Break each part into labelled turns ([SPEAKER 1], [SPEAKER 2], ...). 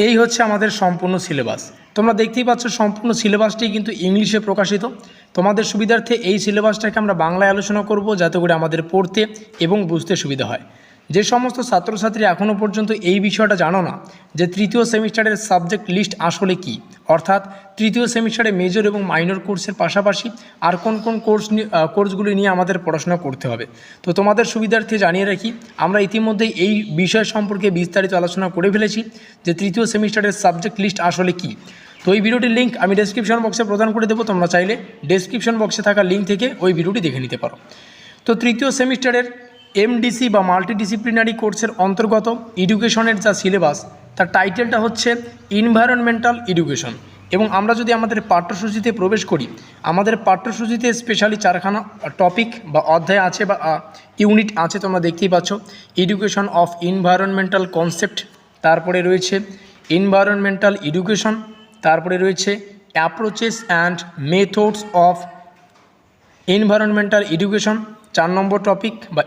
[SPEAKER 1] এই হচ্ছে আমাদের সম্পূর্ণ সিলেবাস। তোমরা দেখতেই পাচ্ছ সম্পূর্ণ সিলেবাসটি কিন্তু ইংলিশে প্রকাশিত। তোমাদের সুবিধার্থে এই সিলেবাসটাকে আমরা বাংলায় আলোচনা করব, যাতে করে আমাদের পড়তে এবং বুঝতে সুবিধা হয়। যে সমস্ত ছাত্রছাত্রী এখনও পর্যন্ত এই বিষয়টা জানো না যে তৃতীয় সেমিস্টারের সাবজেক্ট লিস্ট আসলে কি, অর্থাৎ তৃতীয় সেমিস্টারে মেজর এবং মাইনর কোর্সের পাশাপাশি আর কোন কোন কোর্সগুলি নিয়ে আমাদের পড়াশোনা করতে হবে, তো তোমাদের সুবিধার্থে জানিয়ে রাখি, আমরা ইতিমধ্যেই এই বিষয় সম্পর্কে বিস্তারিত আলোচনা করে ফেলেছি যে তৃতীয় সেমিস্টারের সাবজেক্ট লিস্ট আসলে কি। তো এই ভিডিওটির লিঙ্ক আমি ডেসক্রিপশন বক্সে প্রদান করে দেবো, তোমরা চাইলে ডেসক্রিপশন বক্সে থাকা লিঙ্ক থেকে ওই ভিডিওটি দেখে নিতে পারো। তো তৃতীয় সেমিস্টারের এমডিসি বা মাল্টিডিসিপ্লিনারি কোর্সের অন্তর্গত এডুকেশনের যা সিলেবাস, তার টাইটেলটা হচ্ছে এনভায়রনমেন্টাল এডুকেশন। এবং আমরা যদি আমাদের পাঠ্যসূচিতে প্রবেশ করি, আমাদের পাঠ্যসূচিতে স্পেশালি 4খানা টপিক বা অধ্যায় আছে বা ইউনিট আছে, তোমরা দেখতেই পাচ্ছ। এডুকেশন অফ এনভায়রনমেন্টাল কনসেপ্ট, তারপরে রয়েছে এনভায়রনমেন্টাল এডুকেশন, তারপরে রয়েছে approaches and methods of environmental education, 4 number topic বা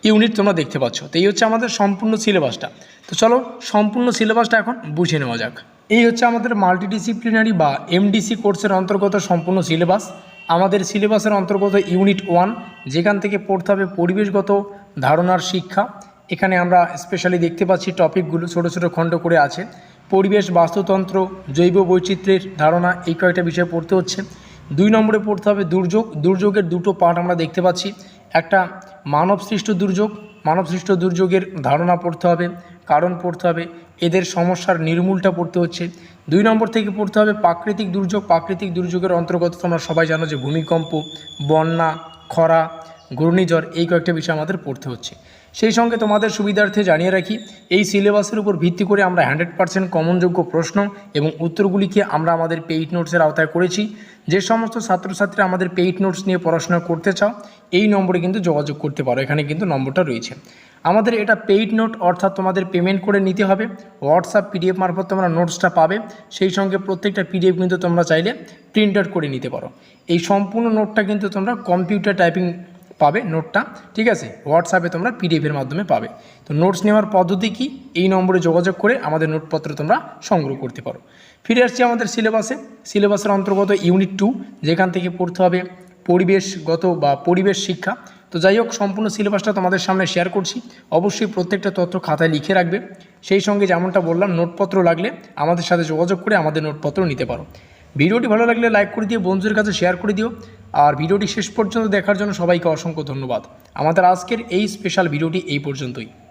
[SPEAKER 1] ইউনিট তোমরা দেখতে পাচ্ছ। তো এই হচ্ছে আমাদের সম্পূর্ণ সিলেবাসটা। তো চলো সম্পূর্ণ সিলেবাসটা এখন বুঝে নেওয়া যাক। এই হচ্ছে আমাদের মাল্টিডিসিপ্লিনারি বা এমডিসি কোর্সের অন্তর্গত সম্পূর্ণ সিলেবাস। আমাদের সিলেবাসের অন্তর্গত ইউনিট 1, যেখান থেকে পড়তে হবে পরিবেশগত ধারণার শিক্ষা। এখানে আমরা স্পেশালি দেখতে পাচ্ছি টপিকগুলো ছোটো ছোটো খণ্ড করে আছে। পরিবেশ, বাস্তুতন্ত্র, জৈব বৈচিত্র্যের ধারণা, এই কয়েকটা বিষয় পড়তে হচ্ছে। 2 নম্বরে পড়তে হবে দুর্যোগ। দুর্যোগের দুটো পার্ট আমরা দেখতে পাচ্ছি, একটা মানবসৃষ্ট দুর্যোগ, মানবসৃষ্ট দুর্যোগের ধারণা পড়তে হবে, কারণ পড়তে হবে, এদের সমস্যার নির্মূলটা পড়তে হচ্ছে। 2 নম্বর থেকে পড়তে হবে প্রাকৃতিক দুর্যোগ। প্রাকৃতিক দুর্যোগের অন্তর্গত তোমরা সবাই জানো যে ভূমিকম্প, বন্যা, খরা, ঘূর্ণিঝড়, এই কয়েকটা বিষয় আমাদের পড়তে হচ্ছে। সেই সঙ্গে তোমাদের সুবিধার্থে জানিয়ে রাখি, এই সিলেবাসের উপর ভিত্তি করে আমরা 100% কমনযোগ্য প্রশ্ন এবং উত্তরগুলিকে আমরা আমাদের পেইড নোটসের আওতায় করেছি। যে সমস্ত ছাত্রছাত্রীরা আমাদের পেইড নোটস নিয়ে পড়াশোনা করতে চাও, এই নম্বরে কিন্তু যোগাযোগ করতে পারো, এখানে কিন্তু নম্বরটা রয়েছে। আমাদের এটা পেইড নোট, অর্থাৎ তোমাদের পেমেন্ট করে নিতে হবে। হোয়াটসঅ্যাপ পিডিএফ মারফত তোমরা নোটসটা পাবে। সেই সঙ্গে প্রত্যেকটা পিডিএফ কিন্তু তোমরা চাইলে প্রিন্ট আউট করে নিতে পারো। এই সম্পূর্ণ নোটটা কিন্তু তোমরা কম্পিউটার টাইপিং পাবে নোটটা, ঠিক আছে। হোয়াটসঅ্যাপে তোমরা পিডিএফের মাধ্যমে পাবে। তো নোটস নেওয়ার পদ্ধতি কি, এই নম্বরে যোগাযোগ করে আমাদের নোটপত্র তোমরা সংগ্রহ করতে পারো। ফিরে আসছি আমাদের সিলেবাসে। সিলেবাসের অন্তর্গত ইউনিট 2, যেখান থেকে পড়তে হবে পরিবেশগত বা পরিবেশ শিক্ষা। তো যাই হোক, সম্পূর্ণ সিলেবাসটা তোমাদের সামনে শেয়ার করছি। অবশ্যই প্রত্যেকটা তথ্য খাতায় লিখে রাখবে। সেই সঙ্গে যেমনটা বললাম, নোটপত্র লাগলে আমাদের সাথে যোগাযোগ করে আমাদের নোটপত্র নিতে পারো। ভিডিওটি ভালো লাগলে লাইক করে দিও, বন্ধুদের কাছে শেয়ার করে দিও। আর ভিডিওটি শেষ পর্যন্ত দেখার জন্য সবাইকে অসংখ্য ধন্যবাদ। আমাদের আজকের এই স্পেশাল ভিডিওটি এই পর্যন্তই।